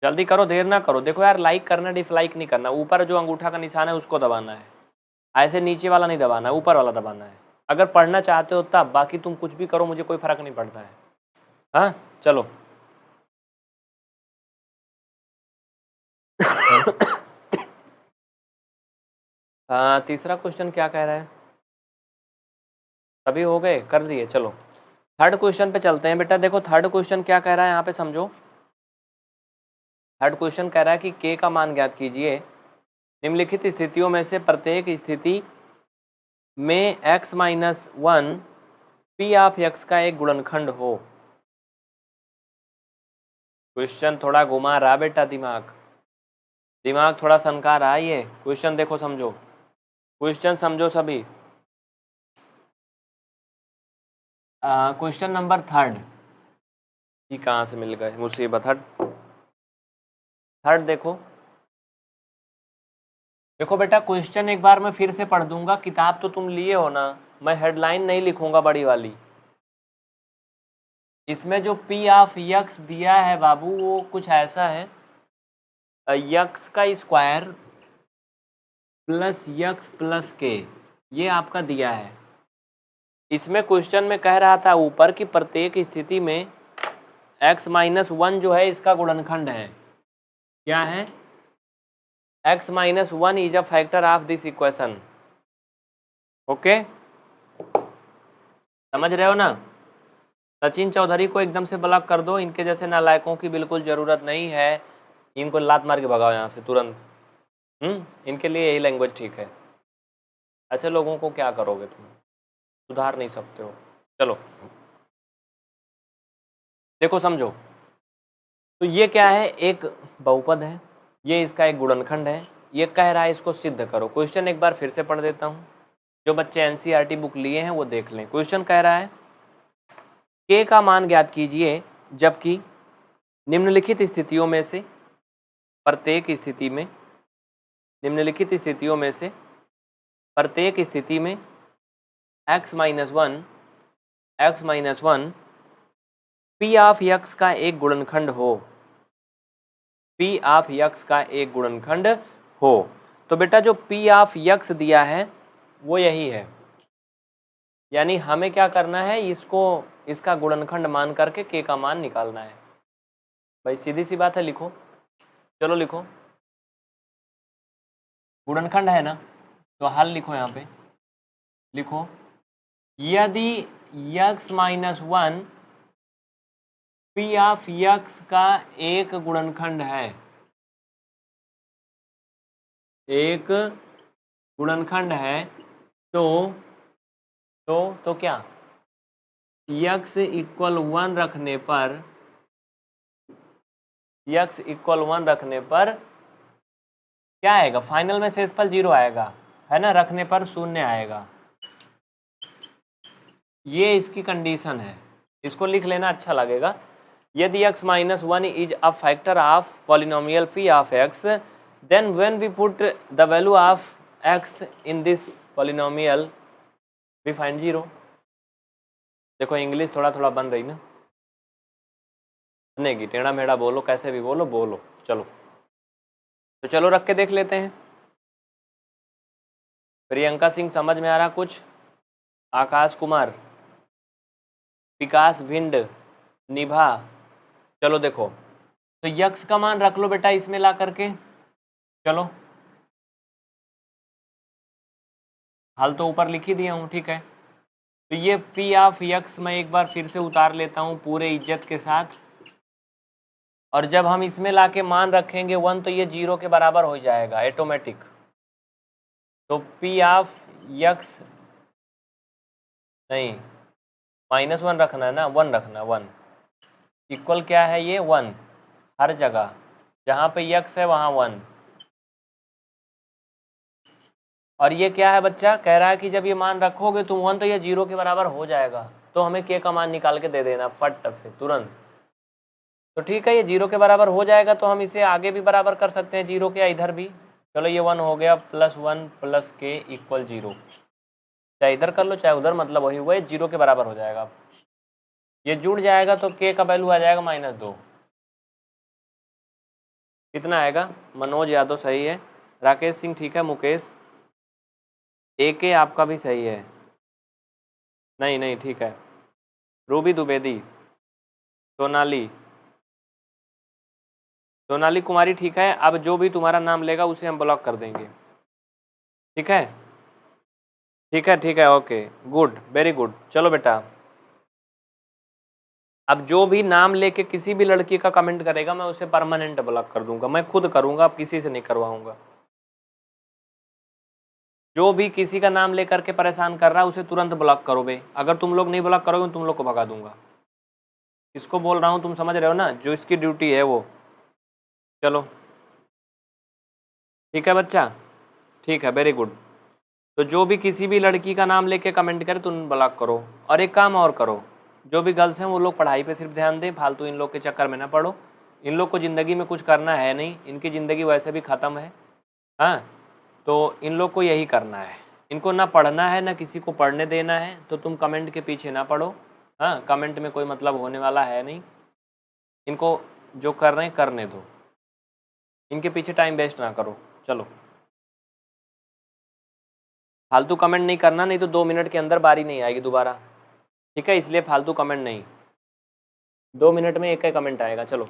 जल्दी करो, देर ना करो। देखो यार, लाइक करना, डिसलाइक नहीं करना, ऊपर जो अंगूठा का निशान है उसको दबाना है, ऐसे नीचे वाला नहीं दबाना है, ऊपर वाला दबाना है, अगर पढ़ना चाहते हो तब, बाकी तुम कुछ भी करो मुझे कोई फर्क नहीं पड़ता है। हाँ चलो तीसरा क्वेश्चन क्या कह रहा है, सभी हो गए, कर दिए, चलो थर्ड क्वेश्चन पे चलते हैं बेटा। देखो थर्ड क्वेश्चन क्या कह रहा है यहाँ पे समझो। थर्ड क्वेश्चन कह रहा है कि k का मान ज्ञात कीजिए, निम्नलिखित स्थितियों में से प्रत्येक स्थिति में x-1 p ऑफ x का एक गुणनखंड हो। क्वेश्चन थोड़ा घुमा रहा बेटा, दिमाग दिमाग थोड़ा सनका रहा है ये क्वेश्चन, देखो समझो, क्वेश्चन समझो सभी। क्वेश्चन नंबर थर्ड, ये कहाँ से मिल गए मुसीबत, हट। थर्ड देखो, देखो बेटा क्वेश्चन एक बार मैं फिर से पढ़ दूंगा, किताब तो तुम लिए हो ना, मैं हेडलाइन नहीं लिखूंगा बड़ी वाली। इसमें जो p ऑफ x दिया है बाबू वो कुछ ऐसा है, x का square plus x plus k, ये आपका दिया है। इसमें क्वेश्चन में कह रहा था ऊपर की प्रत्येक स्थिति में x-1 जो है इसका गुणनखंड है, क्या है, x-1 is a factor of this equation. Okay समझ रहे हो ना। सचिन चौधरी को एकदम से ब्लॉक कर दो, इनके जैसे नालायकों की बिल्कुल ज़रूरत नहीं है, इनको लात मार के भगाओ यहाँ से तुरंत। इनके लिए यही लैंग्वेज ठीक है, ऐसे लोगों को क्या करोगे तुम, सुधार नहीं सकते हो। चलो देखो समझो, तो ये क्या है, एक बहुपद है, ये इसका एक गुणनखंड है, ये कह रहा है इसको सिद्ध करो। क्वेश्चन एक बार फिर से पढ़ देता हूँ, जो बच्चे एनसीईआरटी बुक लिए हैं वो देख लें। क्वेश्चन कह रहा है k का मान ज्ञात कीजिए जबकि निम्नलिखित स्थितियों में से प्रत्येक स्थिति में, निम्नलिखित स्थितियों में से प्रत्येक स्थिति में x-1 p ऑफ x का एक गुणनखंड हो, p ऑफ x का एक गुणनखंड हो। तो बेटा जो p ऑफ x दिया है वो यही है, यानी हमें क्या करना है, इसको इसका गुणनखंड मान करके k का मान निकालना है। भाई सीधी सी बात है, लिखो, चलो लिखो, गुणनखंड है ना, तो हल लिखो, यहाँ पे लिखो, यदि x-1 p ऑफ x का एक गुणनखंड है, एक गुणनखंड है, तो क्या, x इक्वल 1 रखने पर, x इक्वल 1 रखने पर क्या आएगा, फाइनल में शेषफल 0 आएगा, है ना, रखने पर 0 आएगा। ये इसकी कंडीशन है, इसको लिख लेना, अच्छा लगेगा। यदि x-1 is a factor of polynomial phi of x, then when we put the value of x in this polynomial we find 0। देखो इंग्लिश थोड़ा थोड़ा बन रही ना, बनेगी, टेढ़ा मेढ़ा बोलो, कैसे भी बोलो बोलो, चलो तो चलो रख के देख लेते हैं। प्रियंका सिंह समझ में आ रहा कुछ, आकाश कुमार, विकास भिंड, निभा, चलो देखो, तो यक्स का मान रख लो बेटा इसमें ला करके, चलो हल तो ऊपर लिख ही दिया हूँ, ठीक है। तो ये पी ऑफ यक्स मैं एक बार फिर से उतार लेता हूँ पूरे इज्जत के साथ, और जब हम इसमें लाके मान रखेंगे 1 तो ये 0 के बराबर हो जाएगा ऑटोमेटिक। तो पी ऑफ यक्स नहीं, -1 रखना है ना, 1 रखना, 1 इक्वल क्या है ये 1, हर जगह जहाँ पे यक्स है वहाँ 1। और ये क्या है बच्चा, कह रहा है कि जब ये मान रखोगे तुम 1 तो ये 0 के बराबर हो जाएगा, तो हमें के का मान निकाल के दे देना फट से तुरंत। तो ठीक है, ये 0 के बराबर हो जाएगा तो हम इसे आगे भी बराबर कर सकते हैं 0 के, या इधर भी। चलो ये 1 हो गया, +1 + k = 0, चाहे इधर कर लो चाहे उधर, मतलब वही हुआ, 0 के बराबर हो जाएगा। ये जुड़ जाएगा तो k का वैल्यू आ जाएगा -2। कितना आएगा? मनोज यादव सही है, राकेश सिंह ठीक है, मुकेश AK आपका भी सही है, नहीं नहीं ठीक है, रूबी द्विवेदी, सोनाली कुमारी ठीक है। अब जो भी तुम्हारा नाम लेगा उसे हम ब्लॉक कर देंगे, ठीक है ठीक है ठीक है, ओके गुड, वेरी गुड। चलो बेटा, अब जो भी नाम लेके किसी भी लड़की का कमेंट करेगा मैं उसे परमानेंट ब्लॉक कर दूंगा, मैं खुद करूंगा, अब किसी से नहीं करवाऊंगा। जो भी किसी का नाम लेकर के परेशान कर रहा है उसे तुरंत ब्लॉक करो बे, अगर तुम लोग नहीं ब्लॉक करोगे तुम लोग को भगा दूंगा। इसको बोल रहा हूँ, तुम समझ रहे हो ना, जो इसकी ड्यूटी है वो। चलो ठीक है बच्चा, ठीक है, वेरी गुड। तो जो भी किसी भी लड़की का नाम लेके कमेंट करे तुम ब्लॉक करो। और एक काम और करो, जो भी गर्ल्स हैं वो लोग पढ़ाई पे सिर्फ ध्यान दें, फालतू इन लोग के चक्कर में ना पढ़ो। इन लोग को ज़िंदगी में कुछ करना है नहीं, इनकी ज़िंदगी वैसे भी ख़त्म है। हाँ, तो इन लोग को यही करना है, इनको ना पढ़ना है ना किसी को पढ़ने देना है, तो तुम कमेंट के पीछे ना पढ़ो। हाँ, कमेंट में कोई मतलब होने वाला है नहीं, इनको जो कर रहे हैं करने दो, इनके पीछे टाइम वेस्ट ना करो। चलो, फालतू कमेंट नहीं करना, नहीं तो 2 मिनट के अंदर बारी नहीं आएगी दोबारा, ठीक है, इसलिए फालतू कमेंट नहीं, 2 मिनट में एक ही कमेंट आएगा। चलो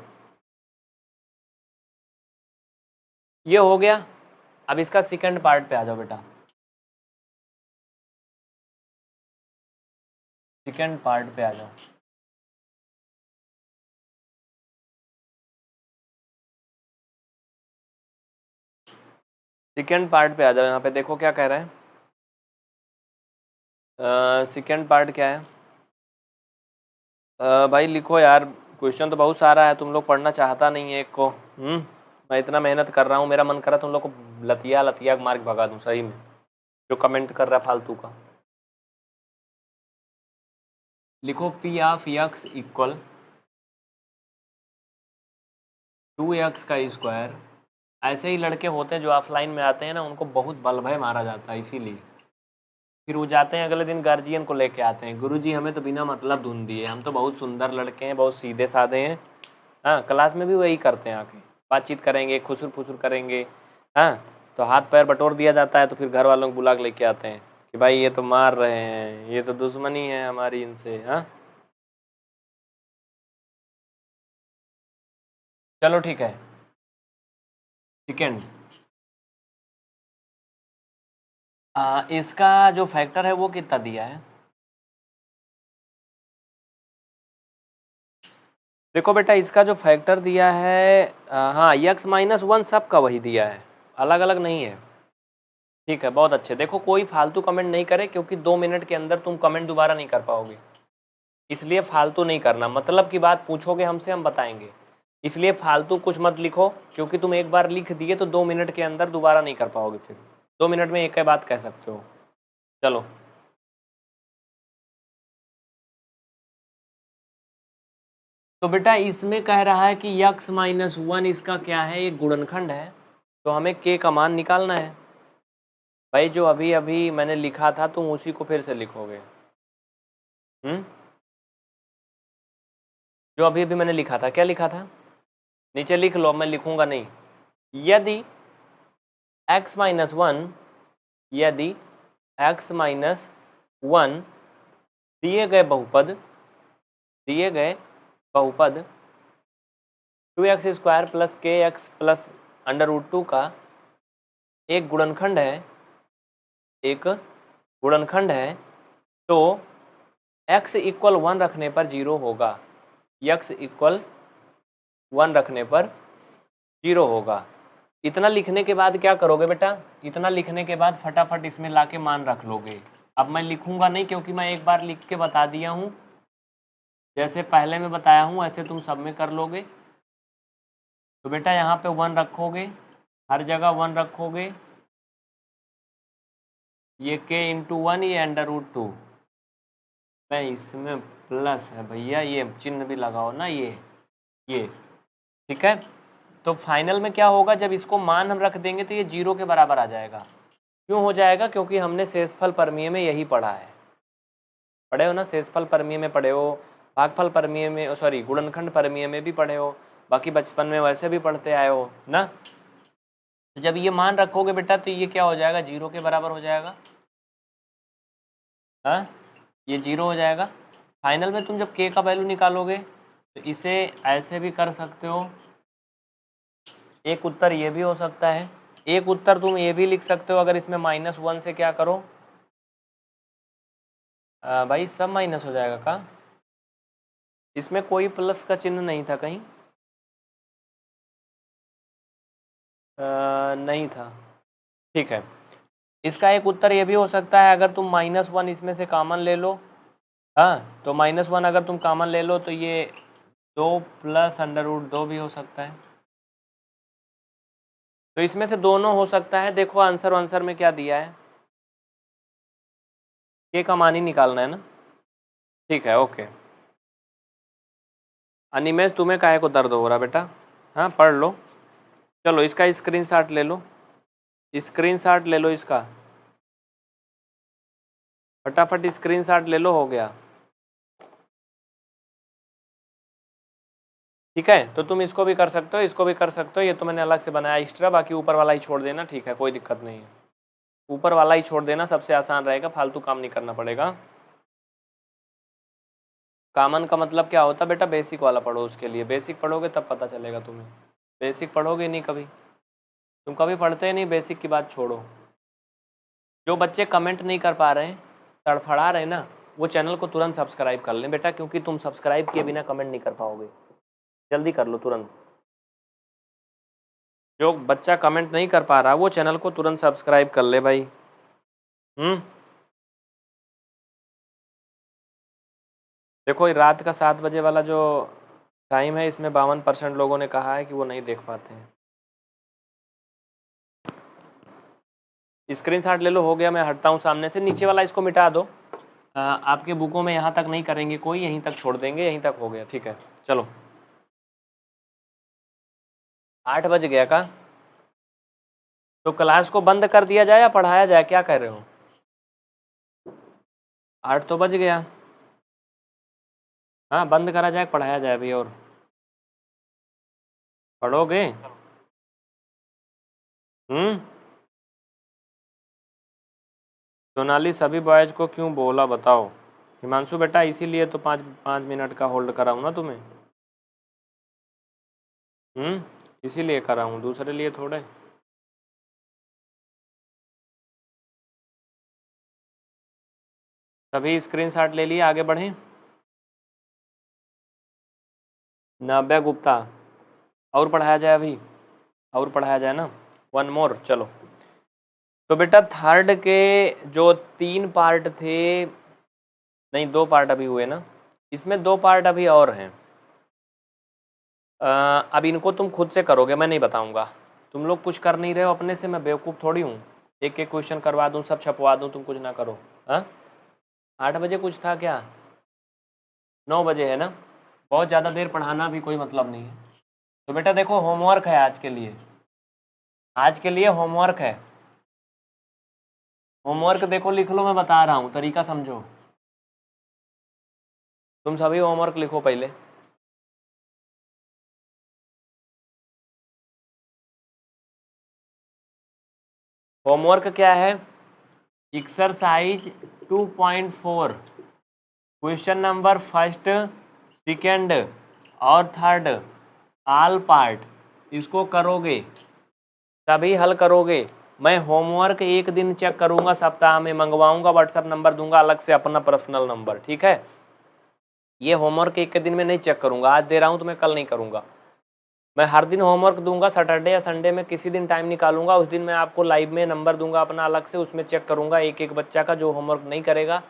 ये हो गया, अब इसका सेकंड पार्ट पे आ जाओ बेटा। सेकंड पार्ट पे आ जाओ। सेकंड पार्ट पे आ जाओ, यहाँ पे देखो क्या कह रहा है। सेकंड पार्ट क्या है? भाई लिखो यार, क्वेश्चन तो बहुत सारा है, तुम लोग पढ़ना चाहता नहीं है एक को। मैं इतना मेहनत कर रहा हूँ, मेरा मन कर रहा है तुम लोग को लतिया लतिया मार्क भगा दूँ सही में, जो कमेंट कर रहा है फालतू का। लिखो P of x equal 2x²। ऐसे ही लड़के होते हैं जो ऑफलाइन में आते हैं ना, उनको बहुत बल भय मारा जाता है, इसीलिए फिर वो जाते हैं अगले दिन गार्जियन को लेके आते हैं, गुरुजी हमें तो बिना मतलब धुन दिए, हम तो बहुत सुंदर लड़के हैं, बहुत सीधे साधे हैं। हाँ, क्लास में भी वही करते हैं, आके बातचीत करेंगे, खुसुर फुसुर करेंगे। हाँ, तो हाथ पैर बटोर दिया जाता है, तो फिर घर वालों को बुला के लेके आते हैं कि भाई ये तो मार रहे हैं, ये तो दुश्मनी है हमारी इनसे। हाँ, चलो ठीक है। सेकेंड, इसका जो फैक्टर है वो कितना दिया है? देखो बेटा, इसका जो फैक्टर दिया है, हाँ, x-1 सबका वही दिया है, अलग अलग नहीं है। ठीक है, बहुत अच्छे। देखो कोई फालतू कमेंट नहीं करे, क्योंकि 2 मिनट के अंदर तुम कमेंट दोबारा नहीं कर पाओगे, इसलिए फालतू नहीं करना। मतलब की बात पूछोगे हमसे, हम बताएंगे, इसलिए फालतू कुछ मत लिखो, क्योंकि तुम एक बार लिख दिए तो 2 मिनट के अंदर दोबारा नहीं कर पाओगे, फिर 2 मिनट में एक ही बात कह सकते हो। चलो, तो बेटा इसमें कह रहा है कि x-1 इसका क्या है, एक गुणनखंड है, तो हमें k का मान निकालना है। भाई जो अभी अभी मैंने लिखा था तुम उसी को फिर से लिखोगे। जो अभी अभी मैंने लिखा था, क्या लिखा था? नीचे लिख लो, मैं लिखूंगा नहीं। यदि x-1 यदि x-1 दिए गए बहुपद 2x² + kx + √2 का एक गुणनखंड है, एक गुणनखंड है तो x इक्वल 1 रखने पर 0 होगा, x इक्वल 1 रखने पर 0 होगा। इतना लिखने के बाद क्या करोगे बेटा, इतना लिखने के बाद फटाफट इसमें लाके मान रख लोगे। अब मैं लिखूंगा नहीं क्योंकि मैं एक बार लिख के बता दिया हूँ, जैसे पहले मैं बताया हूँ ऐसे तुम सब में कर लोगे। तो बेटा यहाँ पे 1 रखोगे, हर जगह 1 रखोगे, ये k इंटू 1 ये √2 मैं इसमें प्लस है भैया, ये चिन्ह भी लगाओ ना, ये ठीक है। तो फाइनल में क्या होगा, जब इसको मान हम रख देंगे तो ये 0 के बराबर आ जाएगा। क्यों हो जाएगा, क्योंकि हमने शेषफल परमेय में यही पढ़ा है, पढ़े हो ना, शेषफल परमेय में पढ़े हो, भागफल परमेय में, सॉरी गुणनखंड परमेय में भी पढ़े हो, बाकी बचपन में वैसे भी पढ़ते आए हो ना। तो जब ये मान रखोगे बेटा तो ये क्या हो जाएगा, 0 के बराबर हो जाएगा। हाँ, ये 0 हो जाएगा। फाइनल में तुम जब k का वैल्यू निकालोगे तो इसे ऐसे भी कर सकते हो, एक उत्तर ये भी हो सकता है, एक उत्तर तुम ये भी लिख सकते हो अगर इसमें -1 से क्या करो, भाई सब माइनस हो जाएगा का, इसमें कोई प्लस का चिन्ह नहीं था कहीं, नहीं था, ठीक है। इसका एक उत्तर ये भी हो सकता है, अगर तुम -1 इसमें से कॉमन ले लो, हाँ तो -1 अगर तुम कॉमन ले लो तो ये 2 + √2 भी हो सकता है। तो इसमें से दोनों हो सकता है। देखो आंसर में क्या दिया है, के का मान ही निकालना है ना, ठीक है ओके। अनिमेश तुम्हें काहे को दर्द हो रहा बेटा, हाँ पढ़ लो, चलो इसका स्क्रीनशॉट ले लो, स्क्रीनशॉट ले लो इसका, फटाफट स्क्रीनशॉट ले लो, हो गया ठीक है। तो तुम इसको भी कर सकते हो, इसको भी कर सकते हो, ये तो मैंने अलग से बनाया एक्स्ट्रा, बाकी ऊपर वाला ही छोड़ देना, ठीक है कोई दिक्कत नहीं है, ऊपर वाला ही छोड़ देना, सबसे आसान रहेगा, फालतू काम नहीं करना पड़ेगा। कॉमन का मतलब क्या होता है बेटा, बेसिक वाला पढ़ो, उसके लिए बेसिक पढ़ोगे तब पता चलेगा तुम्हें, बेसिक पढ़ोगे नहीं कभी, तुम कभी पढ़ते नहीं, बेसिक की बात छोड़ो। जो बच्चे कमेंट नहीं कर पा रहे हैं, तड़फड़ा रहे हैं ना, वो चैनल को तुरंत सब्सक्राइब कर लें बेटा, क्योंकि तुम सब्सक्राइब किए बिना कमेंट नहीं कर पाओगे, जल्दी कर लो तुरंत। जो बच्चा कमेंट नहीं कर पा रहा वो चैनल को तुरंत सब्सक्राइब कर ले भाई। देखो रात का 7 बजे वाला जो टाइम है, इसमें 52% लोगों ने कहा है कि वो नहीं देख पाते हैं। स्क्रीनशॉट ले लो, हो गया, मैं हटता हूँ सामने से, नीचे वाला इसको मिटा दो, आपके बुकों में यहाँ तक नहीं करेंगे कोई, यहीं तक छोड़ देंगे, यहीं तक हो गया, ठीक है चलो। 8 बज गया का, तो क्लास को बंद कर दिया जाए या पढ़ाया जाए, क्या कह रहे हो? 8 तो बज गया, हाँ बंद करा जाए, पढ़ाया जाए अभी, और पढ़ोगे? सोनाली सभी बॉयज को क्यों बोला बताओ? हिमांशु बेटा इसीलिए तो 5 मिनट का होल्ड करा हूँ ना तुम्हें, इसीलिए करा हूँ, दूसरे लिए थोड़े। सभी स्क्रीनशॉट ले लिए, आगे बढ़ें। नव्या गुप्ता, और पढ़ाया जाए अभी, और पढ़ाया जाए ना, 1 मोर, चलो। तो बेटा थर्ड के जो 3 पार्ट थे, नहीं 2 पार्ट अभी हुए ना, इसमें 2 पार्ट अभी और हैं, अब इनको तुम खुद से करोगे, मैं नहीं बताऊंगा, तुम लोग कुछ कर नहीं रहे हो अपने से, मैं बेवकूफ़ थोड़ी हूँ, एक एक क्वेश्चन करवा दूँ, सब छपवा दूँ, तुम कुछ ना करो। हाँ 8 बजे कुछ था क्या? 9 बजे है ना, बहुत ज़्यादा देर पढ़ाना भी कोई मतलब नहीं है। तो बेटा देखो होमवर्क है आज के लिए, आज के लिए होमवर्क है, होमवर्क देखो लिख लो, मैं बता रहा हूँ तरीका समझो, तुम सभी होमवर्क लिखो पहले। होमवर्क क्या है? Exercise 2.4 question number first, second और थर्ड ऑल पार्ट, इसको करोगे, सभी हल करोगे, मैं होमवर्क एक दिन चेक करूंगा सप्ताह में, मंगवाऊंगा, व्हाट्सएप नंबर दूंगा अलग से अपना पर्सनल नंबर, ठीक है। ये होमवर्क एक दिन में नहीं चेक करूंगा, आज दे रहा हूं तो मैं कल नहीं करूंगा। मैं हर दिन होमवर्क दूंगा, सैटरडे या संडे में किसी दिन टाइम निकालूंगा, उस दिन मैं आपको लाइव में नंबर दूंगा अपना अलग से, उसमें चेक करूंगा एक एक बच्चा का। जो होमवर्क नहीं करेगा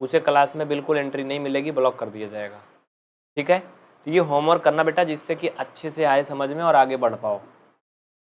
उसे क्लास में बिल्कुल एंट्री नहीं मिलेगी, ब्लॉक कर दिया जाएगा, ठीक है। तो ये होमवर्क करना बेटा, जिससे कि अच्छे से आए समझ में और आगे बढ़ पाओ।